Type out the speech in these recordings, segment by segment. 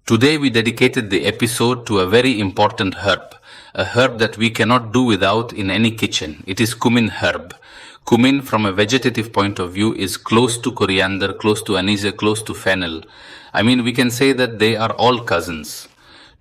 Today we dedicated the episode to a very important herb, a herb that we cannot do without in any kitchen. It is cumin herb. Cumin from a vegetative point of view is close to coriander, close to anise, close to fennel. I mean, we can say that they are all cousins.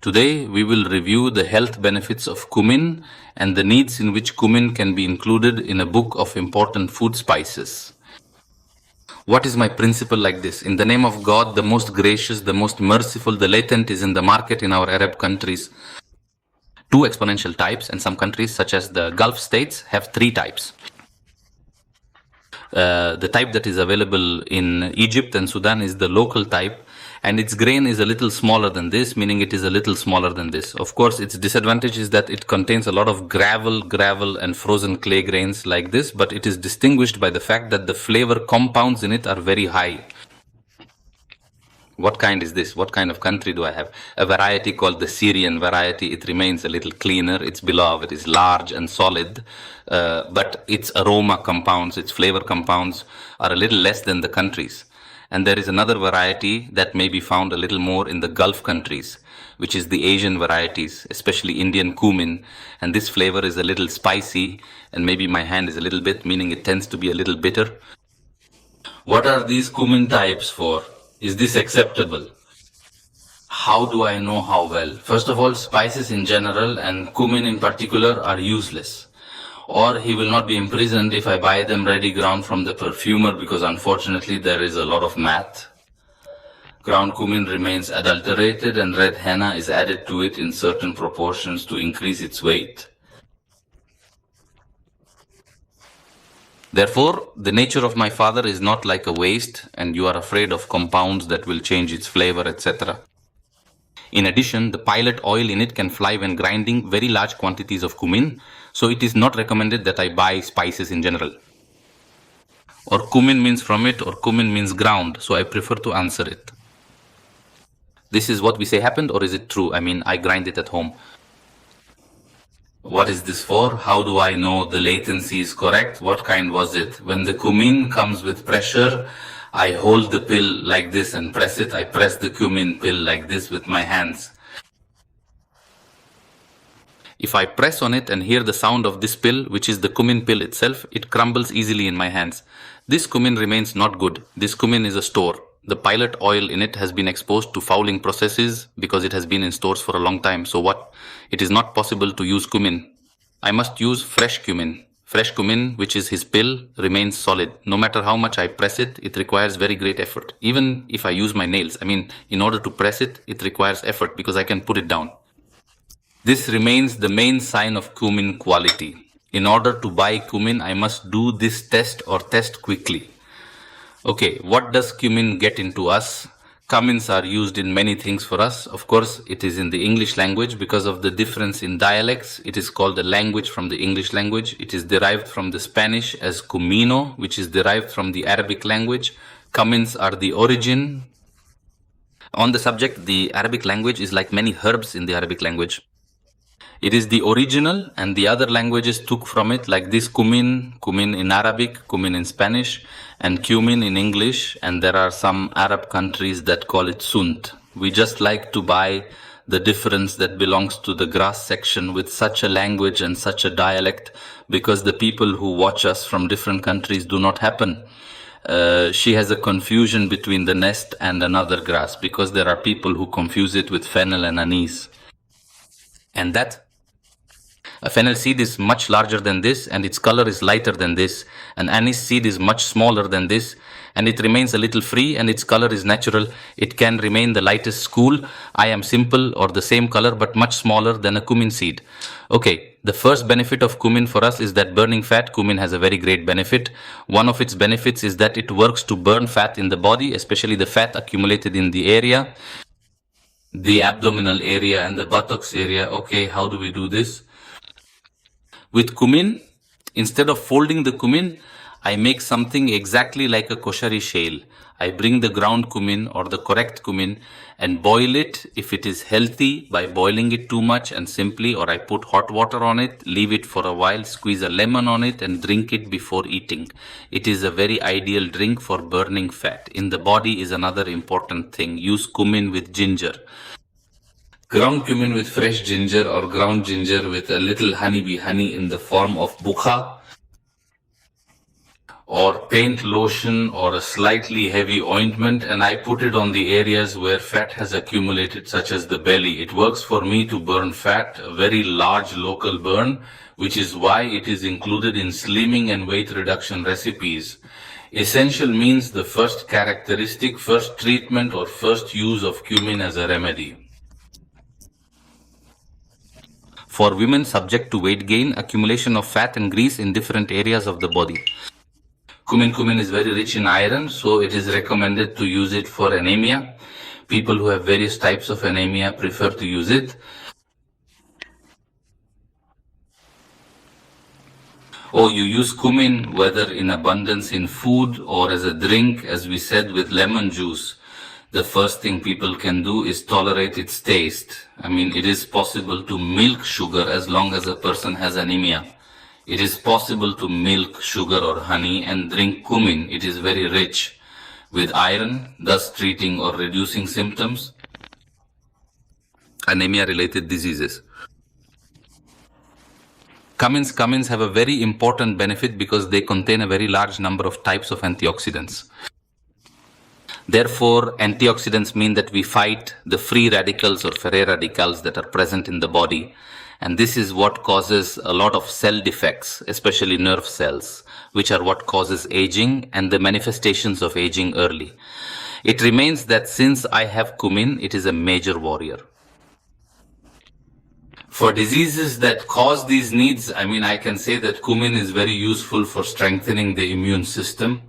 Today we will review the health benefits of cumin and the needs in which cumin can be included in a book of important food spices. What is my principle like this? In the name of God, the most gracious, the most merciful, the latent is in the market in our Arab countries. 2 exponential types, and some countries such as the Gulf states have 3 types. The type that is available in Egypt and Sudan is the local type, and its grain is a little smaller than this, meaning it is a little smaller than this. Of course, its disadvantage is that it contains a lot of gravel and frozen clay grains like this, but it is distinguished by the fact that the flavor compounds in it are very high. What kind is this? What kind of country do I have? A variety called the Syrian variety. It remains a little cleaner. Its below it is large and solid, but its aroma compounds, its flavor compounds are a little less than the countries. And there is another variety that may be found a little more in the Gulf countries, which is the Asian varieties, especially Indian cumin. And this flavor is a little spicy, and maybe my hand is a little bit, meaning it tends to be a little bitter. What are these cumin types for? Is this acceptable? How do I know how well? First of all, spices in general and cumin in particular are useless. Or he will not be imprisoned if I buy them ready ground from the perfumer, because unfortunately there is a lot of math. Ground cumin remains adulterated and red henna is added to it in certain proportions to increase its weight. Therefore, the nature of my father is not like a waste, and you are afraid of compounds that will change its flavor, etc. In addition, the pilot oil in it can fly when grinding very large quantities of cumin, so it is not recommended that I buy spices in general. Or cumin means from it, or cumin means ground, so I prefer to answer it. This is what we say happened, or is it true? I mean, I grind it at home. What is this for? How do I know the latency is correct? What kind was it? When the cumin comes with pressure, I hold the pill like this and press it. I press the cumin pill like this with my hands. If I press on it and hear the sound of this pill, which is the cumin pill itself, it crumbles easily in my hands. This cumin remains not good. This cumin is a store. The pilot oil in it has been exposed to fouling processes because it has been in stores for a long time. So what? It is not possible to use cumin. I must use fresh cumin. Fresh cumin, which is his pill, remains solid. No matter how much I press it, it requires very great effort. Even if I use my nails, in order to press it, it requires effort because I can put it down. This remains the main sign of cumin quality. In order to buy cumin, I must do this test or test quickly. Okay, what does cumin get into us? Cumins are used in many things for us. Of course, it is in the English language because of the difference in dialects. It is called a language from the English language. It is derived from the Spanish as cumino, which is derived from the Arabic language. Cumins are the origin. On the subject, the Arabic language is like many herbs in the Arabic language. It is the original, and the other languages took from it, like this cumin in Arabic, cumin in Spanish, and cumin in English, and there are some Arab countries that call it sunt. We just like to buy the difference that belongs to the grass section with such a language and such a dialect, because the people who watch us from different countries do not happen. She has a confusion between the nest and another grass, because there are people who confuse it with fennel and anise. And that a fennel seed is much larger than this, and its color is lighter than this. An anise seed is much smaller than this, and it remains a little free, and its color is natural. It can remain the lightest school. I am simple or the same color but much smaller than a cumin seed. Okay, the first benefit of cumin for us is that burning fat. Cumin has a very great benefit. One of its benefits is that it works to burn fat in the body, especially the fat accumulated in the area, the abdominal area and the buttocks area. Okay, how do we do this? With cumin, instead of folding the cumin, I make something exactly like a koshari shale. I bring the ground cumin or the correct cumin and boil it if it is healthy by boiling it too much and simply, or I put hot water on it, leave it for a while, squeeze a lemon on it and drink it before eating. It is a very ideal drink for burning fat. In the body is another important thing. Use cumin with ginger. Ground cumin with fresh ginger or ground ginger with a little honeybee honey in the form of bukha, or paint lotion or a slightly heavy ointment, and I put it on the areas where fat has accumulated, such as the belly. It works for me to burn fat, a very large local burn, which is why it is included in slimming and weight reduction recipes. Essential means the first characteristic, first treatment or first use of cumin as a remedy. For women subject to weight gain, accumulation of fat and grease in different areas of the body. Cumin is very rich in iron, so it is recommended to use it for anemia. People who have various types of anemia prefer to use it. Oh, you use cumin whether in abundance in food or as a drink, as we said with lemon juice. The first thing people can do is tolerate its taste. I mean, it is possible to milk sugar as long as a person has anemia. It is possible to milk sugar or honey and drink cumin. It is very rich with iron, thus treating or reducing symptoms, anemia-related diseases. Cumins have a very important benefit because they contain a very large number of types of antioxidants. Therefore, antioxidants mean that we fight the free radicals or free radicals that are present in the body. And this is what causes a lot of cell defects, especially nerve cells, which are what causes aging and the manifestations of aging early. It remains that since I have cumin, it is a major warrior. For diseases that cause these needs, I can say that cumin is very useful for strengthening the immune system.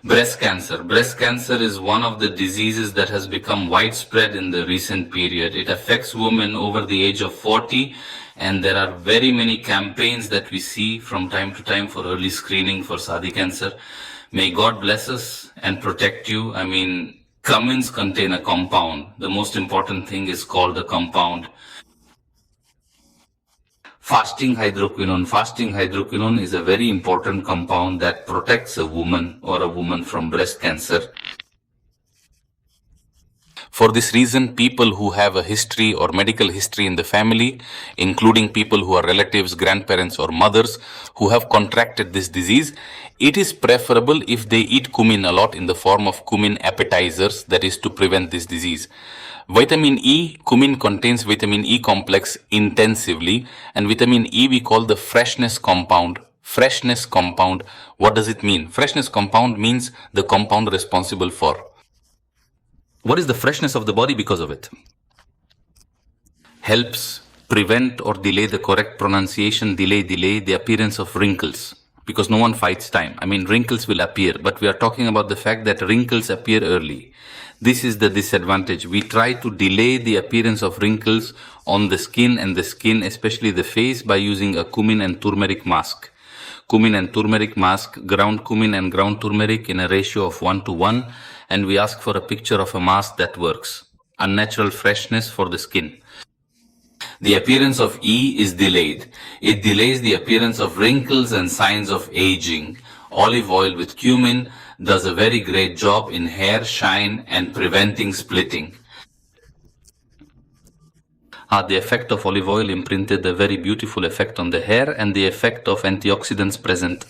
Breast cancer. Breast cancer is one of the diseases that has become widespread in the recent period. It affects women over the age of 40, and there are very many campaigns that we see from time to time for early screening for Sadi cancer. May God bless us and protect you. Cumins contain a compound. The most important thing is called a compound. Fasting hydroquinone. Fasting hydroquinone is a very important compound that protects a woman from breast cancer. For this reason, people who have a history or medical history in the family, including people who are relatives, grandparents or mothers who have contracted this disease, it is preferable if they eat cumin a lot in the form of cumin appetizers, that is to prevent this disease. Vitamin E, cumin contains vitamin E complex intensively, and vitamin E we call the freshness compound. Freshness compound, what does it mean? Freshness compound means the compound responsible for. What is the freshness of the body because of it? Helps prevent or delay the correct pronunciation, delay the appearance of wrinkles. Because no one fights time. Wrinkles will appear, but we are talking about the fact that wrinkles appear early. This is the disadvantage. We try to delay the appearance of wrinkles on the skin and the skin, especially the face, by using a cumin and turmeric mask. Cumin and turmeric mask, ground cumin and ground turmeric in a ratio of 1:1, and we ask for a picture of a mask that works. Unnatural freshness for the skin. The appearance of E is delayed. It delays the appearance of wrinkles and signs of aging. Olive oil with cumin does a very great job in hair shine and preventing splitting. The effect of olive oil imprinted a very beautiful effect on the hair and the effect of antioxidants present.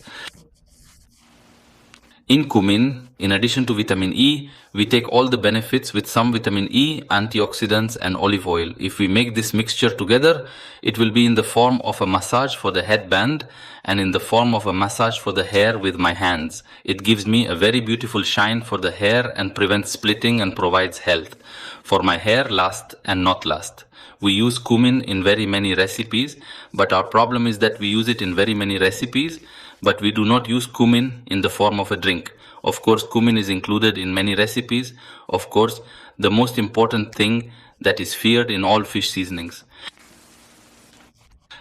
In cumin, in addition to vitamin E, we take all the benefits with some vitamin E, antioxidants and olive oil. If we make this mixture together, it will be in the form of a massage for the headband and in the form of a massage for the hair with my hands. It gives me a very beautiful shine for the hair and prevents splitting and provides health. For my hair, last and not last. We use cumin in very many recipes, but our problem is that we use it in very many recipes, but we do not use cumin in the form of a drink. Of course, cumin is included in many recipes. Of course, the most important thing that is feared in all fish seasonings.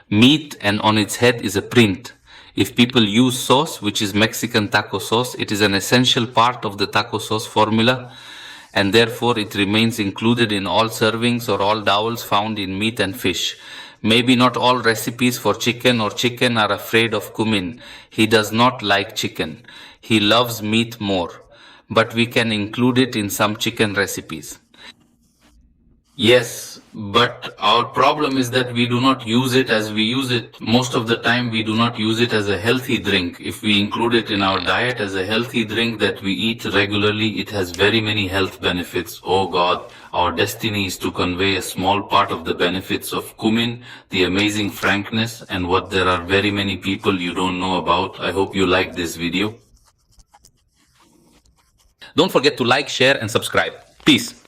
Meat, and on its head is a print. If people use sauce, which is Mexican taco sauce, it is an essential part of the taco sauce formula, and therefore it remains included in all servings or all dowels found in meat and fish. Maybe not all recipes for chicken or chicken are afraid of cumin. He does not like chicken. He loves meat more, but we can include it in some chicken recipes. Yes, but our problem is that we do not use it as we use it. Most of the time, we do not use it as a healthy drink. If we include it in our diet as a healthy drink that we eat regularly, it has very many health benefits. Oh God, our destiny is to convey a small part of the benefits of cumin, the amazing frankness, and what there are very many people you don't know about. I hope you like this video. Don't forget to like, share, and subscribe. Peace.